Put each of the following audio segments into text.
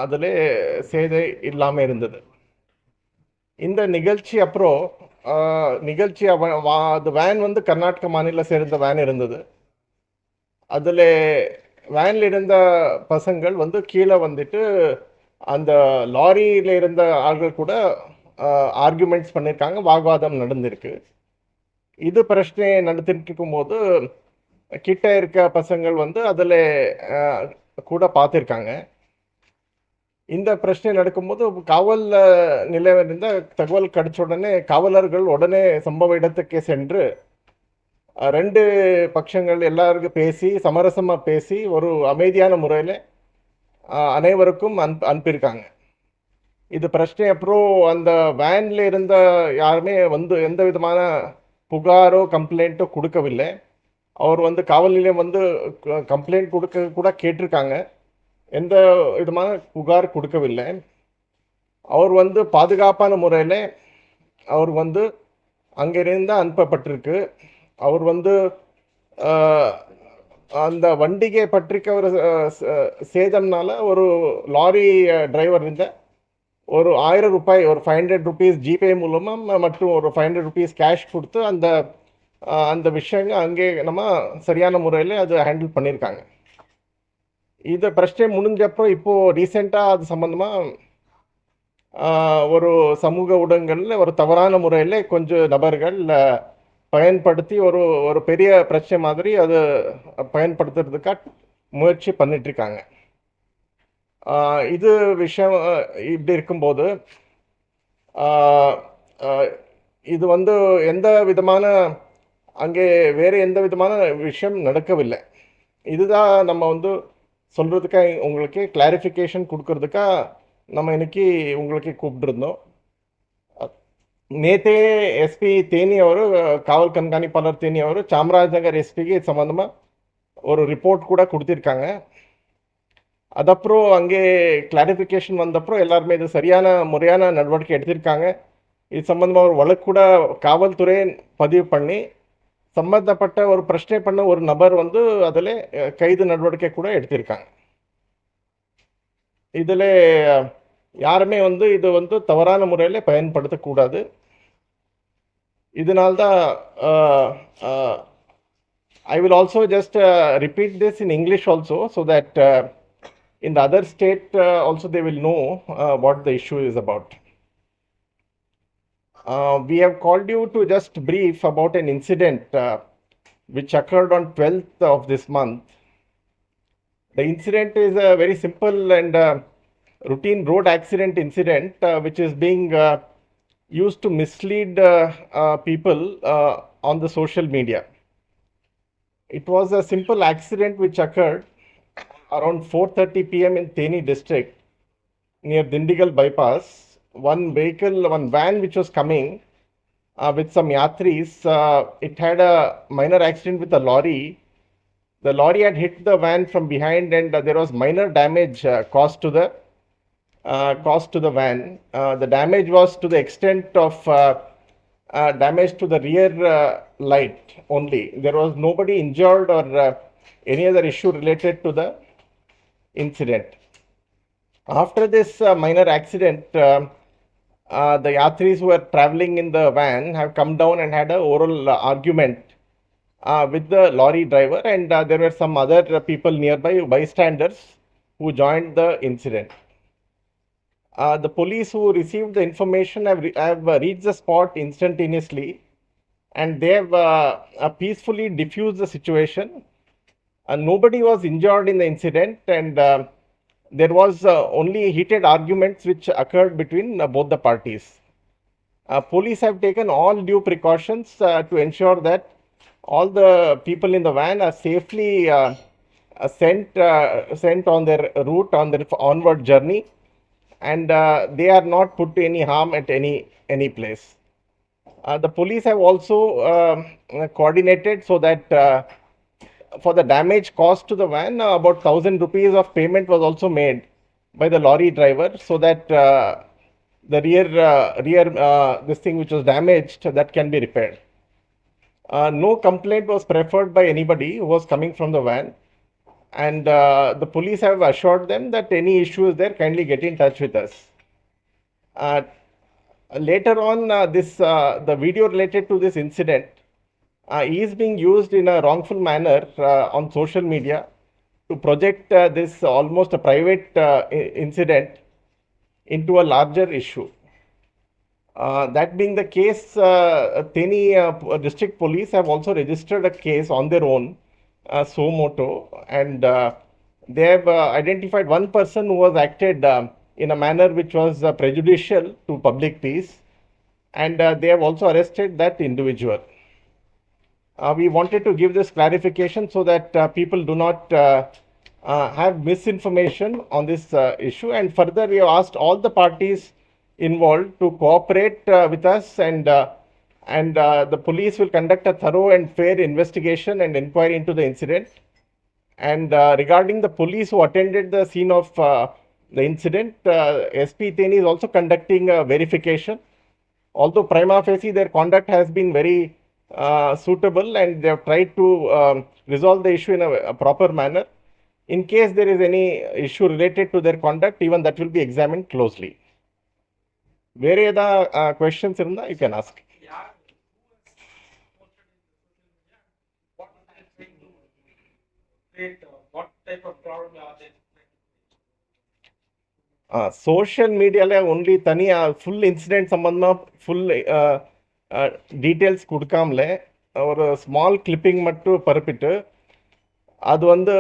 அதில் சேதை இல்லாமல் இருந்தது. இந்த நிகழ்ச்சி அப்புறம் நிகழ்ச்சி அது வேன் வந்து கர்நாடக மாநில சேர்ந்த வேன் இருந்தது. அதில் வேனில் இருந்த பசங்கள் வந்து கீழே வந்துட்டு அந்த லாரியில் இருந்த ஆள்கள் கூட ஆர்குமெண்ட்ஸ் பண்ணியிருக்காங்க, வாக்குவாதம் நடந்திருக்கு. இது பிரச்சனை நடத்திட்டு இருக்கும்போது கிட்ட இருக்க பசங்கள் வந்து அதில் கூட பார்த்துருக்காங்க. இந்த பிரச்சனை நடக்கும்போது காவல் நிலையம் இருந்த தகவல் கிடைச்ச உடனே காவலர்கள் உடனே சம்பவ இடத்துக்கே சென்று 2 பட்சங்கள் எல்லாருக்கும் பேசி சமரசமாக பேசி ஒரு அமைதியான முறையில் அனைவருக்கும் அனுப்பியிருக்காங்க. இது பிரச்சனை அப்புறம் அந்த வேனில் இருந்த யாருமே வந்து எந்த விதமான புகாரோ கம்ப்ளைண்ட்டோ கொடுக்கவில்லை. அவர் வந்து காவல் நிலையம் வந்து கம்ப்ளைண்ட் கொடுக்க கூட கேட்டிருக்காங்க. எந்த விதமான புகார் கொடுக்கவில்லை. அவர் வந்து பாதுகாப்பான முறையில் அவர் வந்து அங்கிருந்து அனுப்பப்பட்டிருக்கு. அவர் வந்து அந்த வண்டிகை பற்றிக்க ஒரு சேதம்னால ஒரு லாரி டிரைவர் இருந்த ஒரு ₹1000 ஒரு ₹500 ஜிபே மூலமாக மற்றும் ஒரு ₹500 கேஷ் கொடுத்து அந்த அந்த விஷயங்கள் அங்கே நம்ம சரியான முறையில் அது ஹேண்டில் பண்ணியிருக்காங்க. இந்த பிரச்சனை முடிஞ்சப்போ இப்போது ரீசெண்டாக அது சம்மந்தமாக ஒரு சமூக ஊடகங்களில் ஒரு தவறான முறையில் கொஞ்சம் நபர்கள் பயன்படுத்தி ஒரு ஒரு பெரிய பிரச்சனை மாதிரி அது பயன்படுத்துறதுக்காக முயற்சி பண்ணிட்டுருக்காங்க. இது விஷயம் இப்படி இருக்கும்போது இது வந்து எந்த விதமான அங்கே வேறு எந்த விதமான விஷயம் நடக்கவில்லை. இதுதான் நம்ம வந்து சொல்கிறதுக்காக உங்களுக்கு கிளாரிஃபிகேஷன் கொடுக்கறதுக்காக நம்ம இன்னைக்கு உங்களுக்கு கூப்பிட்டுருந்தோம். நேற்றே எஸ்பி தேனி ಅವರು காவல் கண்காணிப்பாளர் தேனி ಅವರು ಚಾಮರಾಜನಗರ எஸ்பிக்கு சம்மந்தமாக ஒரு ரிப்போர்ட் கூட கொடுத்திருக்காங்க. அதப்புறம் அங்கே கிளாரிஃபிகேஷன் வந்தப்புறம் எல்லாருமே இது சரியான முறையான நடவடிக்கை எடுத்திருக்காங்க. இது சம்மந்தமாக ஒரு வழக்கு கூட காவல்துறை பதிவு பண்ணி சம்மந்தப்பட்ட ஒரு பிரச்சனை பண்ண ஒரு நபர் வந்து அதில் கைது நடவடிக்கை கூட எடுத்திருக்காங்க. இதில் யாருமே வந்து இது வந்து தவறான முறையில் பயன்படுத்தக்கூடாது. இதனால்தான் I will also just repeat this in English also so that in the other state also they will know what the issue is about. We have called you to just brief about an incident which occurred on 12th of this month. The incident is a very simple and routine road accident incident which is being used to mislead people on the social media. It was a simple accident which occurred around 4:30 p.m. in Theni district near Dindigal bypass. One van which was coming with some yatris, it had a minor accident with a lorry. The lorry had hit the van from behind and there was minor damage caused to the van. The damage was to the extent of damage to the rear light only. There was nobody injured or any other issue related to the incident. After this minor accident, the yatris who were traveling in the van have come down and had an oral argument with the lorry driver, and there were some other people nearby, bystanders, who joined the incident. The police who received the information have reached the spot instantaneously, and they have peacefully diffused the situation. Nobody was injured in the incident, and there was only heated arguments which occurred between both the parties. Police have taken all due precautions to ensure that all the people in the van are safely sent on their route, on their onward journey, and they are not put to any harm at any place. The police have also coordinated so that for the damage caused to the van, about ₹1,000 of payment was also made by the lorry driver, so that the rear this thing which was damaged, that can be repaired. No complaint was preferred by anybody who was coming from the van. and the police have assured them that any issue is there, kindly get in touch with us. Later on, the video related to this incident is being used in a wrongful manner on social media to project this almost a private incident into a larger issue. That being the case, Theni district police have also registered a case on their own, suo motu, and they have identified one person who was acted in a manner which was prejudicial to public peace, and they have also arrested that individual. We wanted to give this clarification so that people do not have misinformation on this issue, and further we have asked all the parties involved to cooperate with us, and the police will conduct a thorough and fair investigation and inquiry into the incident. And regarding the police who attended the scene of the incident, SP Theni is also conducting a verification. Although prima facie their conduct has been very suitable and they have tried to resolve the issue in a proper manner. In case there is any issue related to their conduct, even that will be examined closely. Where the questions in you can ask. What type of problem are they? Social media only தனியா full incident சம்பந்தமாக full details கொடுக்காமலே ஒரு small clipping மட்டும் பரப்பிட்டு அது வந்து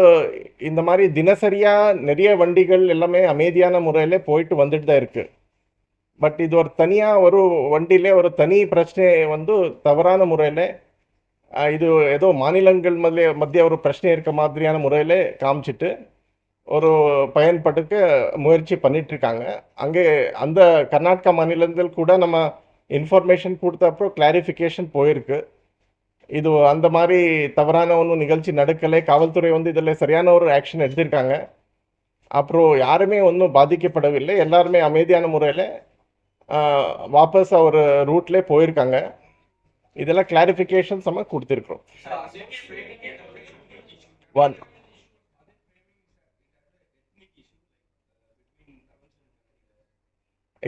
இந்த மாதிரி தினசரியாக நிறைய வண்டிகள் எல்லாமே அமைதியான முறையில் போயிட்டு வந்துட்டு தான் இருக்குது. பட் இது ஒரு தனியாக ஒரு வண்டியிலே ஒரு தனி பிரச்சனையை வந்து தவறான முறையில் இது ஏதோ மாநிலங்கள் மத்திய ஒரு பிரச்சனை இருக்க மாதிரியான முறையில் காமிச்சிட்டு ஒரு பயன்படுத்த முயற்சி பண்ணிட்டுருக்காங்க. அங்கே அந்த கர்நாடகா மாநிலத்தில் கூட நம்ம இன்ஃபர்மேஷன் கொடுத்த அப்புறம் கிளாரிஃபிகேஷன் போயிருக்கு. இது அந்த மாதிரி தவறான ஒன்றும் நிகழ்ச்சி நடக்கலை, காவல்துறை வந்து இதில் சரியான ஒரு ஆக்ஷன் எடுத்திருக்காங்க. அப்புறம் யாருமே ஒன்றும் பாதிக்கப்படவில்லை, எல்லாருமே அமைதியான முறையில் வாபஸ் ஒரு ரூட்லேயே போயிருக்காங்க. இதெல்லாம் கிளாரிஃபிகேஷன்ஸ் நம்ம கொடுத்துருக்குறோம். ஒன்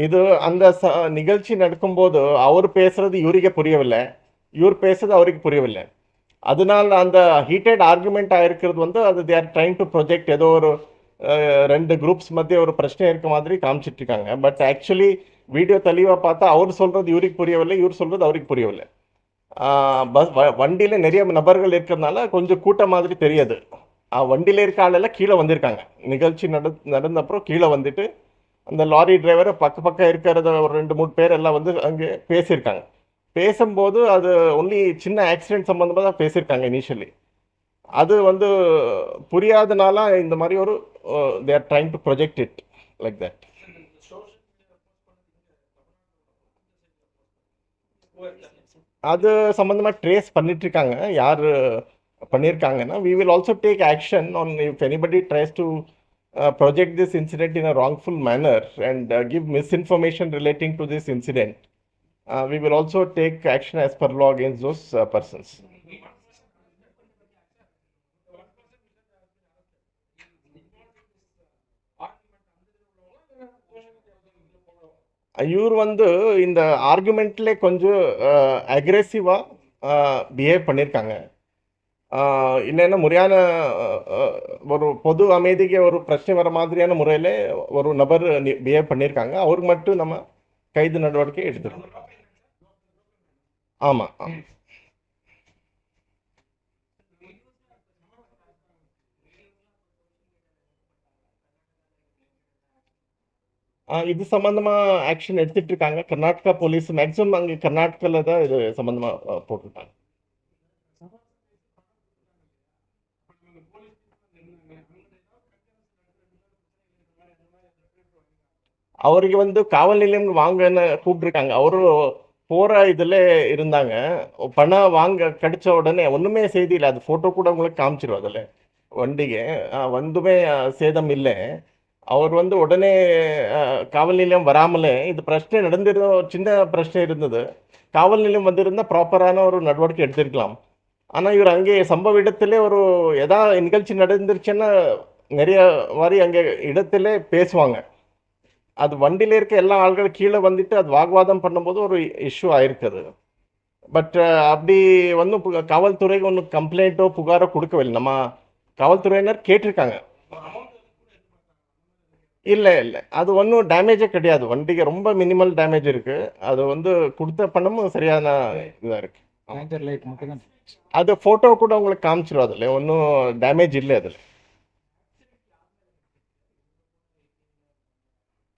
இது அந்த நிகழ்ச்சி நடக்கும்போது அவர் பேசுறது இவருக்கு புரியவில்லை, இவர் பேசுறது அவருக்கு புரியவில்லை. அதனால் அந்த ஹீட்டட் ஆர்குமெண்ட் ஆகிருக்கிறது வந்து அது தே ஆர் ட்ரைங் டு ப்ரொஜெக்ட் ஏதோ ஒரு ரெண்டு குரூப்ஸ் மத்திய ஒரு பிரச்சனை இருக்க மாதிரி காமிச்சிட்ருக்காங்க. பட் ஆக்சுவலி வீடியோ தெளிவாக பார்த்தா அவர் சொல்கிறது இவருக்கு புரியவில்லை, இவர் சொல்கிறது அவருக்கு புரியவில்லை. வண்டியில் நிறைய நபர்கள் இருக்கிறதுனால கொஞ்சம் கூட்டம் மாதிரி தெரியாது. வண்டியில் இருக்க ஆளெல்லாம் கீழே வந்திருக்காங்க. நிகழ்ச்சி நடந்த அப்புறம் கீழே வந்துட்டு அந்த லாரி டிரைவரை பக்கம் இருக்கிறத ஒரு 2-3 பேர் எல்லாம் வந்து அங்கே பேசியிருக்காங்க. பேசும்போது அது ஒன்லி சின்ன ஆக்சிடென்ட் சம்மந்தமாக தான் பேசியிருக்காங்க இனிஷியலி. அது வந்து புரியாதனால இந்த மாதிரி ஒரு they are trying to project it like that. அது சம்மந்தமாக ட்ரேஸ் பண்ணிட்டுருக்காங்க, யார் பண்ணியிருக்காங்கன்னா. We will also take action on if anybody tries to project this incident in a wrongful manner and give misinformation relating to this incident. We will also take action as per law against those persons. இவர் வந்து இந்த ஆர்குமெண்ட்ல கொஞ்சம் அக்ரெசிவாக behave பண்ணியிருக்காங்க. இல்லைன்னா முறையான ஒரு பொது அமைதிக்கு ஒரு பிரச்சனை வர மாதிரியான முறையில் ஒரு நபர் பிஹேவ் பண்ணியிருக்காங்க. அவருக்கு மட்டும் நம்ம கைது நடவடிக்கை எடுத்துருக்கோம். ஆமாம். இது சம்மந்தமாக ஆக்ஷன் எடுத்துகிட்டு இருக்காங்க கர்நாடகா போலீஸ். மேக்ஸிமம் அங்கே கர்நாடகாவில் தான் இது சம்மந்தமாக போட்டிருக்காங்க. அவருக்கு வந்து காவல் நிலையம் வாங்கன்னு கூப்பிட்டுருக்காங்க. அவரு போகிற இதில் இருந்தாங்க. பணம் வாங்க கிடைச்ச உடனே ஒன்றுமே செய்தி இல்லை, அது ஃபோட்டோ கூட உங்களுக்கு காமிச்சிடும். அதில் வண்டிಗೆ ஒன்றுமே சேதம் இல்லை. அவர் வந்து உடனே காவல் நிலையம் வராமலே இது பிரச்சனை நடந்திருந்த ஒரு சின்ன பிரச்சனை இருந்தது. காவல் நிலையம் வந்திருந்தால் ப்ராப்பரான ஒரு நடவடிக்கை எடுத்திருக்கலாம். ஆனால் இவர் அங்கே சம்பவ இடத்திலே ஒரு எதா நிகழ்ச்சி நடந்துருச்சுன்னா நிறைய மாதிரி அங்கே இடத்திலே பேசுவாங்க. அது வண்டியில் இருக்க எல்லா ஆள்களும் கீழே வந்துட்டு அது வாக்குவாதம் பண்ணும்போது ஒரு இஷ்யூ ஆயிருக்குது. பட் அப்படி ஒன்றும் காவல்துறைக்கு ஒன்றும் கம்ப்ளைண்ட்டோ புகாரோ கொடுக்கவில்லை. நம்ம காவல்துறையினர் கேட்டிருக்காங்க. இல்லை இல்லை, அது ஒன்றும் டேமேஜே கிடையாது. வண்டிக்கு ரொம்ப மினிமல் டேமேஜ் இருக்கு. அது வந்து கொடுத்த பணமும் சரியான இதாக இருக்கு. டேஞ்சர் லைட் மட்டும் தான். அது ஃபோட்டோ கூட உங்களுக்கு காமிச்சிடும். அதில் ஒன்றும் டேமேஜ் இல்லை அதில்.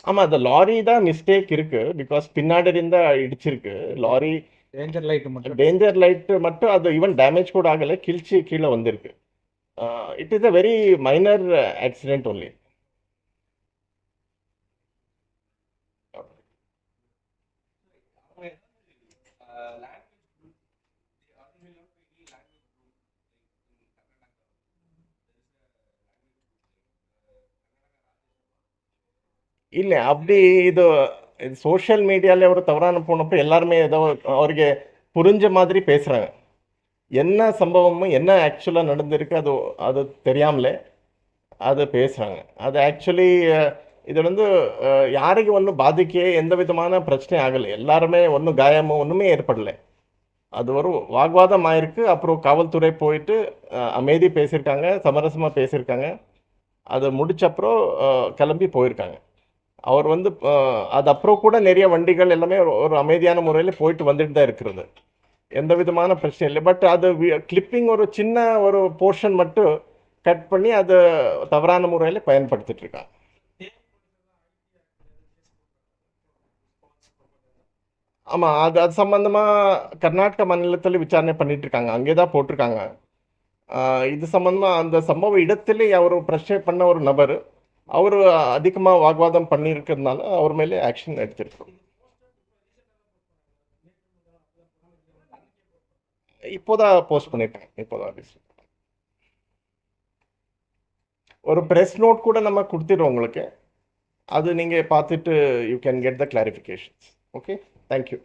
ஆமாம், அந்த லாரி தான் மிஸ்டேக் இருக்கு. பிகாஸ் பின்னாடி இருந்தா இடிச்சிருக்கு லாரி. டேஞ்சர் லைட் மட்டும். டேஞ்சர் லைட் மட்டும் அது ஈவன் டேமேஜ் கூட ஆகலை, கிழிச்சு கீழே வந்திருக்கு. It is a very minor accident only. இல்லை அப்படி இது சோஷியல் மீடியாவில் ஒரு தவறான போனப்போ எல்லாருமே ஏதோ அவருக்கு புரிஞ்ச மாதிரி பேசுகிறாங்க. என்ன சம்பவமும் என்ன ஆக்சுவலாக நடந்திருக்கு அது அது தெரியாமலே அது பேசுகிறாங்க. அது ஆக்சுவலி இது வந்து யாருக்கு ஒன்றும் பாதிக்க எந்த விதமான பிரச்சனையும் ஆகலை. எல்லாருமே ஒன்றும் காயமும் ஒன்றுமே ஏற்படலை. அது ஒரு வாக்குவாதம் ஆயிருக்கு. அப்புறம் காவல்துறை போயிட்டு அமைதி பேசியிருக்காங்க, சமரசமாக பேசியிருக்காங்க. அது முடிச்சப்புறம் கிளம்பி போயிருக்காங்க. அவர் வந்து அது அப்புறம் கூட நிறைய வண்டிகள் எல்லாமே ஒரு அமைதியான முறையில் போயிட்டு வந்துட்டு தான் இருக்கிறது. எந்த விதமான பிரச்சனை இல்லை. பட் அது கிளிப்பிங் ஒரு சின்ன ஒரு போர்ஷன் மட்டும் கட் பண்ணி அது தவறான முறையில் பயன்படுத்திட்டு இருக்காங்க. ஆமாம், அது அது சம்பந்தமாக கர்நாடக மாநிலத்தில் விசாரணை பண்ணிட்டு இருக்காங்க. அங்கே தான் போட்டிருக்காங்க. இது சம்பந்தமாக அந்த சம்பவ இடத்திலே அவர் பிரச்சனை பண்ண ஒரு நபர் அவர் அதிகமாக வாக்குவாதம் பண்ணியிருக்கிறதுனால அவர் மேலே ஆக்ஷன் எடுத்திருக்கோம். இப்போதான் போஸ்ட் பண்ணியிருக்காங்க. இப்போதான் ஒரு ப்ரெஸ் நோட் கூட நம்ம கொடுத்துடுறோம் உங்களுக்கு. அது நீங்கள் பார்த்துட்டு you can get the clarifications. Okay, thank you.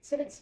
So let's